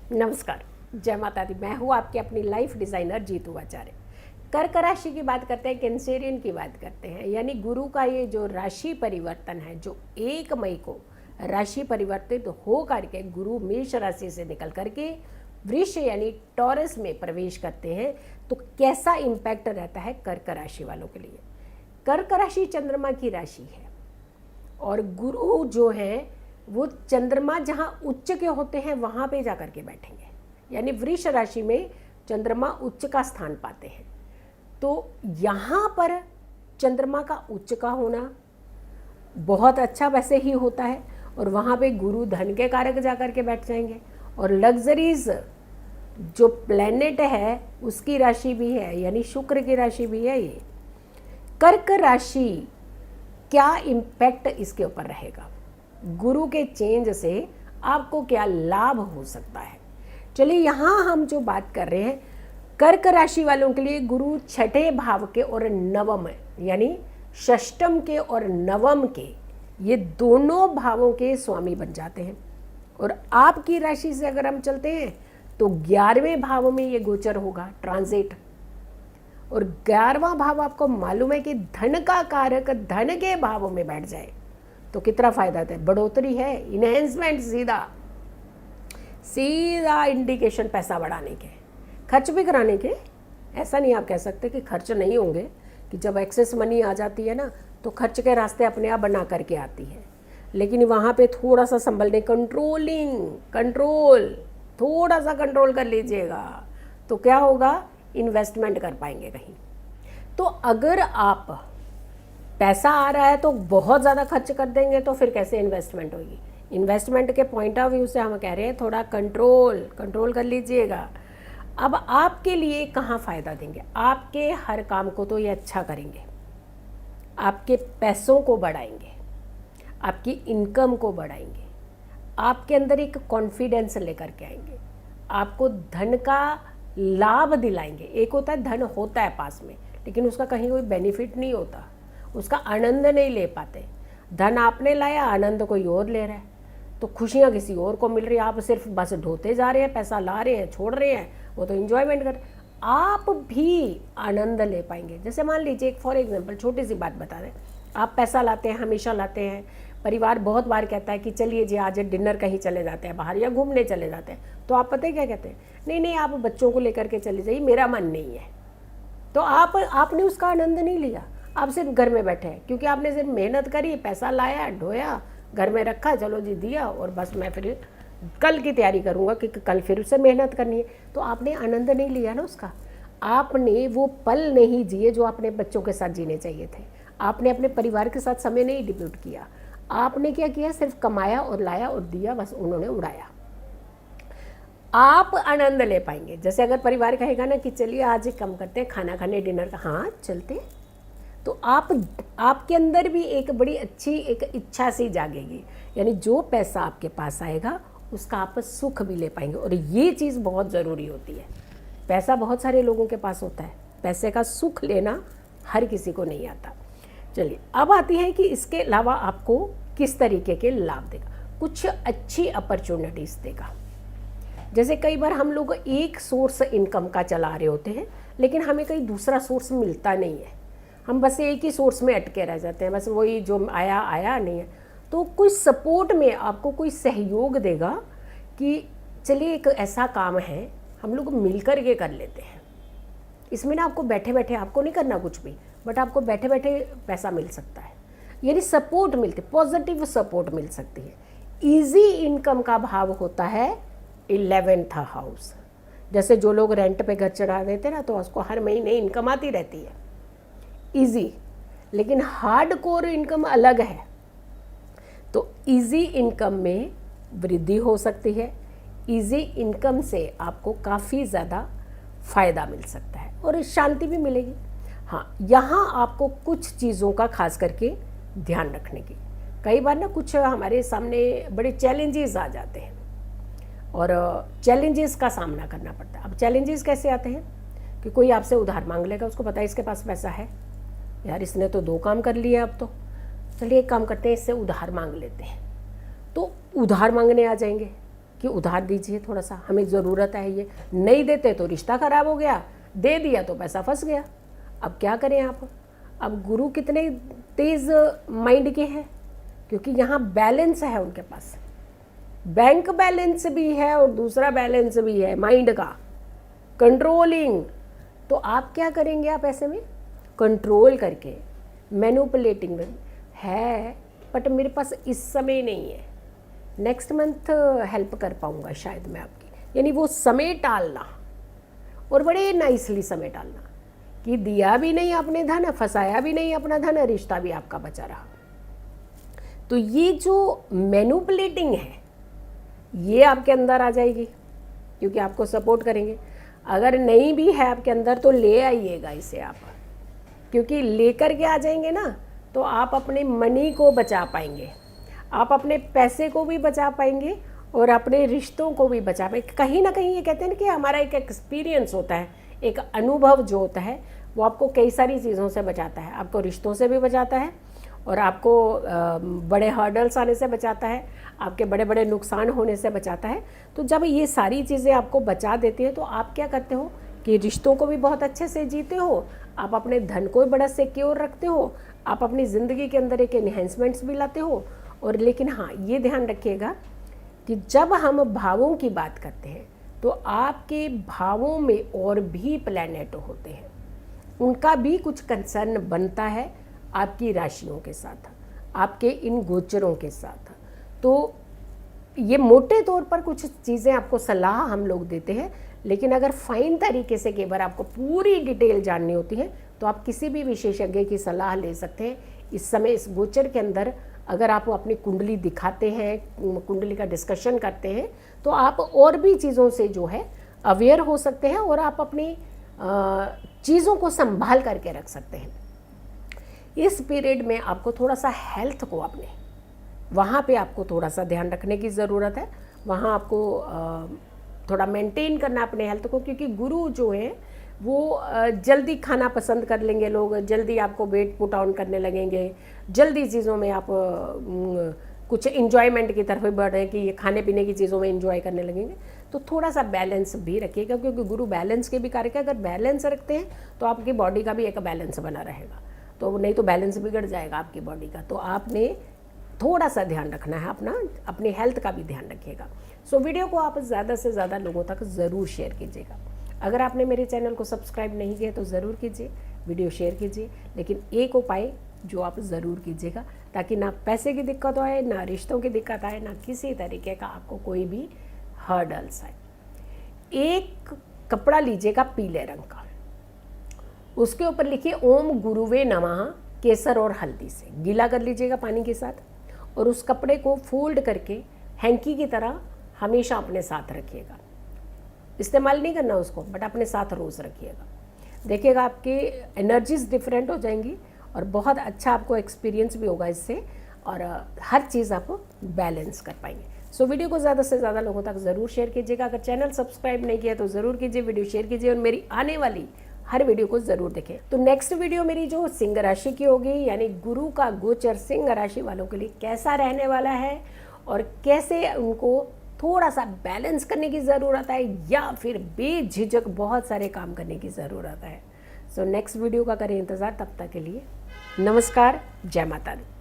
नमस्कार, जय माता दी। मैं हूँ आपकी अपनी लाइफ डिज़ाइनर जीतू आचार्य। कर्क राशि की बात करते हैं, कैंसेरियन की बात करते हैं। यानी गुरु का ये जो राशि परिवर्तन है, जो 1 मई को राशि परिवर्तित हो करके गुरु मेष राशि से निकल करके वृष यानी टॉरस में प्रवेश करते हैं, तो कैसा इम्पैक्ट रहता है कर्क राशि वालों के लिए। कर्क राशि चंद्रमा की राशि है और गुरु जो है वो चंद्रमा जहाँ उच्च के होते हैं वहाँ पे जा कर के बैठेंगे। यानी वृष राशि में चंद्रमा उच्च का स्थान पाते हैं, तो यहाँ पर चंद्रमा का उच्च का होना बहुत अच्छा वैसे ही होता है। और वहाँ पे गुरु धन के कारक जा कर के बैठ जाएंगे और लग्जरीज जो प्लेनेट है उसकी राशि भी है, यानी शुक्र की राशि भी है ये। कर्क राशि क्या इम्पैक्ट इसके ऊपर रहेगा, गुरु के चेंज से आपको क्या लाभ हो सकता है। चलिए यहाँ हम जो बात कर रहे हैं कर्क राशि वालों के लिए, गुरु छठे भाव के और नवम यानी षष्टम के और नवम के, ये दोनों भावों के स्वामी बन जाते हैं। और आपकी राशि से अगर हम चलते हैं तो 11वें भाव में ये गोचर होगा, ट्रांजिट। और 11वां भाव आपको मालूम है कि धन का कारक धन के भाव में बैठ जाए तो कितना फायदा है, बढ़ोतरी है, इनहेंसमेंट, सीधा इंडिकेशन पैसा बढ़ाने के, खर्च भी कराने के। ऐसा नहीं आप कह सकते कि खर्च नहीं होंगे, कि जब एक्सेस मनी आ जाती है ना तो खर्च के रास्ते अपने आप बना करके आती है। लेकिन वहाँ पे थोड़ा सा संभलने, कंट्रोल थोड़ा सा कंट्रोल कर लीजिएगा तो क्या होगा, इन्वेस्टमेंट कर पाएंगे कहीं। तो अगर आप पैसा आ रहा है तो बहुत ज़्यादा खर्च कर देंगे तो फिर कैसे इन्वेस्टमेंट होगी। इन्वेस्टमेंट के पॉइंट ऑफ व्यू से हम कह रहे हैं थोड़ा कंट्रोल कर लीजिएगा। अब आपके लिए कहाँ फ़ायदा देंगे, आपके हर काम को तो ये अच्छा करेंगे, आपके पैसों को बढ़ाएंगे, आपकी इनकम को बढ़ाएंगे, आपके अंदर एक कॉन्फिडेंस लेकर के आएंगे, आपको धन का लाभ दिलाएंगे। एक होता है धन होता है पास में लेकिन उसका कहीं कोई बेनिफिट नहीं होता, उसका आनंद नहीं ले पाते। धन आपने लाया, आनंद कोई और ले रहा है, तो खुशियाँ किसी और को मिल रही है, आप सिर्फ बस ढोते जा रहे हैं, पैसा ला रहे हैं, छोड़ रहे हैं, वो तो एंजॉयमेंट कर। आप भी आनंद ले पाएंगे। जैसे मान लीजिए एक फॉर एग्जांपल छोटी सी बात बता दें, आप पैसा लाते हैं, हमेशा लाते हैं, परिवार बहुत बार कहता है कि चलिए जी आज डिनर कहीं चले जाते हैं बाहर या घूमने चले जाते हैं, तो आप पता है क्या कहते हैं, नहीं आप बच्चों को लेकर के चले जाइए, मेरा मन नहीं है। तो आपने उसका आनंद नहीं लिया, आप सिर्फ घर में बैठे हैं, क्योंकि आपने सिर्फ मेहनत करी, पैसा लाया, ढोया, घर में रखा, चलो जी दिया, और बस मैं फिर कल की तैयारी करूँगा क्योंकि कल फिर उससे मेहनत करनी है। तो आपने आनंद नहीं लिया ना उसका, आपने वो पल नहीं जिए जो आपने बच्चों के साथ जीने चाहिए थे, आपने अपने परिवार के साथ समय नहीं डिप्यूट किया, आपने क्या किया, सिर्फ कमाया और लाया और दिया, बस उन्होंने उड़ाया। आप आनंद ले पाएंगे। जैसे अगर परिवार कहेगा ना कि चलिए आज कम करते हैं खाना खाने, डिनर का, हाँ चलते हैं, तो आपके अंदर भी एक बड़ी अच्छी एक इच्छा सी जागेगी। यानी जो पैसा आपके पास आएगा उसका आप सुख भी ले पाएंगे। और ये चीज़ बहुत ज़रूरी होती है। पैसा बहुत सारे लोगों के पास होता है, पैसे का सुख लेना हर किसी को नहीं आता। चलिए अब आती है कि इसके अलावा आपको किस तरीके के लाभ देगा, कुछ अच्छी अपॉर्चुनिटीज़ देगा। जैसे कई बार हम लोग एक सोर्स इनकम का चला रहे होते हैं लेकिन हमें कहीं दूसरा सोर्स मिलता नहीं है, हम बस एक ही सोर्स में अटके रह जाते हैं, बस वही जो आया नहीं है। तो कुछ सपोर्ट में आपको कोई सहयोग देगा कि चलिए एक ऐसा काम है हम लोग मिल कर के कर लेते हैं, इसमें ना आपको बैठे बैठे आपको नहीं करना कुछ भी, बट आपको बैठे बैठे पैसा मिल सकता है। यानी सपोर्ट मिलती, पॉजिटिव सपोर्ट मिल सकती है। ईजी इनकम का भाव होता है 11th हाउस। जैसे जो लोग रेंट पे घर चढ़ा देते ना तो उसको हर महीने इनकम आती रहती है, इजी। लेकिन हार्ड कोर इनकम अलग है। तो इजी इनकम में वृद्धि हो सकती है, इजी इनकम से आपको काफ़ी ज़्यादा फ़ायदा मिल सकता है और शांति भी मिलेगी। हाँ, यहाँ आपको कुछ चीज़ों का खास करके ध्यान रखने की, कई बार ना कुछ हमारे सामने बड़े चैलेंजेस आ जाते हैं और चैलेंजेस का सामना करना पड़ता है। अब चैलेंजेस कैसे आते हैं कि कोई आपसे उधार मांग लेगा, उसको पता है इसके पास पैसा है, यार इसने तो 2 काम कर लिए, अब तो चलिए एक काम करते हैं इससे उधार मांग लेते हैं, तो उधार मांगने आ जाएंगे। कि उधार दीजिए थोड़ा सा, हमें ज़रूरत है, ये नहीं देते तो रिश्ता ख़राब हो गया, दे दिया तो पैसा फंस गया। अब क्या करें आप? अब गुरु कितने तेज़ माइंड के हैं, क्योंकि यहाँ बैलेंस है उनके पास, बैंक बैलेंस भी है और दूसरा बैलेंस भी है माइंड का, कंट्रोलिंग। तो आप क्या करेंगे? आप ऐसे में कंट्रोल करके, मैनिपुलेटिंग है, बट मेरे पास इस समय नहीं है, नेक्स्ट मंथ हेल्प कर पाऊंगा शायद मैं आपकी, यानी वो समय टालना, और बड़े नाइसली समय टालना कि दिया भी नहीं आपने धन, फंसाया भी नहीं अपना धन, रिश्ता भी आपका बचा रहा। तो ये जो मैनिपुलेटिंग है ये आपके अंदर आ जाएगी, क्योंकि आपको सपोर्ट करेंगे। अगर नहीं भी है आपके अंदर तो ले आइएगा इसे आप, क्योंकि लेकर के आ जाएंगे ना तो आप अपने मनी को बचा पाएंगे, आप अपने पैसे को भी बचा पाएंगे और अपने रिश्तों को भी बचा पाएंगे। कहीं ना कहीं ये कहते हैं ना कि हमारा एक एक्सपीरियंस होता है, एक अनुभव जो होता है वो आपको कई सारी चीज़ों से बचाता है, आपको रिश्तों से भी बचाता है और आपको बड़े हर्डल्स आने से बचाता है, आपके बड़े बड़े नुकसान होने से बचाता है। तो जब ये सारी चीज़ें आपको बचा देती है तो आप क्या करते हो कि रिश्तों को भी बहुत अच्छे से जीते हो, आप अपने धन को भी बड़ा सिक्योर रखते हो, आप अपनी ज़िंदगी के अंदर एक एनहेंसमेंट्स भी लाते हो। और लेकिन हाँ, ये ध्यान रखिएगा कि जब हम भावों की बात करते हैं तो आपके भावों में और भी प्लैनेट होते हैं, उनका भी कुछ कंसर्न बनता है आपकी राशियों के साथ, आपके इन गोचरों के साथ। तो ये मोटे तौर पर कुछ चीज़ें आपको सलाह हम लोग देते हैं, लेकिन अगर फाइन तरीके से केवल आपको पूरी डिटेल जाननी होती है तो आप किसी भी विशेषज्ञ की सलाह ले सकते हैं। इस समय इस गोचर के अंदर अगर आप अपनी कुंडली दिखाते हैं, कुंडली का डिस्कशन करते हैं, तो आप और भी चीज़ों से जो है अवेयर हो सकते हैं और आप अपनी चीज़ों को संभाल करके रख सकते हैं। इस पीरियड में आपको थोड़ा सा हेल्थ को अपने वहाँ पे आपको थोड़ा सा ध्यान रखने की ज़रूरत है, वहाँ आपको थोड़ा मेंटेन करना अपने हेल्थ को, क्योंकि गुरु जो है वो जल्दी खाना पसंद कर लेंगे लोग, जल्दी आपको वेट पुट ऑन करने लगेंगे, जल्दी चीज़ों में आप कुछ इन्जॉयमेंट की तरफ बढ़े कि ये खाने पीने की चीज़ों में इन्जॉय करने लगेंगे। तो थोड़ा सा बैलेंस भी रखिएगा, क्योंकि गुरु बैलेंस के भी कारक है। अगर बैलेंस रखते हैं तो आपकी बॉडी का भी एक बैलेंस बना रहेगा, तो नहीं तो बैलेंस बिगड़ जाएगा आपकी बॉडी का। तो आपने थोड़ा सा ध्यान रखना है अपनी हेल्थ का भी ध्यान रखिएगा। सो वीडियो को आप ज़्यादा से ज़्यादा लोगों तक ज़रूर शेयर कीजिएगा। अगर आपने मेरे चैनल को सब्सक्राइब नहीं किया तो ज़रूर कीजिए, वीडियो शेयर कीजिए, लेकिन एक उपाय जो आप ज़रूर कीजिएगा ताकि ना पैसे की दिक्कत आए, ना रिश्तों की दिक्कत आए, ना किसी तरीके का आपको कोई भी हर्डल्स आए। एक कपड़ा लीजिएगा पीले रंग का, उसके ऊपर लिखिए ओम गुरुवे नमः, केसर और हल्दी से गीला कर लीजिएगा पानी के साथ, और उस कपड़े को फोल्ड करके हैंकी की तरह हमेशा अपने साथ रखिएगा। इस्तेमाल नहीं करना उसको, बट अपने साथ रोज़ रखिएगा। देखिएगा आपकी एनर्जीज डिफरेंट हो जाएंगी और बहुत अच्छा आपको एक्सपीरियंस भी होगा इससे, और हर चीज़ आप बैलेंस कर पाएंगे। सो वीडियो को ज़्यादा से ज़्यादा लोगों तक ज़रूर शेयर कीजिएगा। अगर चैनल सब्सक्राइब नहीं किया तो ज़रूर कीजिए, वीडियो शेयर कीजिए और मेरी आने वाली हर वीडियो को ज़रूर देखें। तो नेक्स्ट वीडियो मेरी जो सिंह राशि की होगी, यानी गुरु का गोचर सिंह राशि वालों के लिए कैसा रहने वाला है और कैसे उनको थोड़ा सा बैलेंस करने की ज़रूरत है या फिर बेझिझक बहुत सारे काम करने की ज़रूरत है। सो नेक्स्ट वीडियो का करें इंतज़ार। तब तक के लिए नमस्कार, जय माता दी।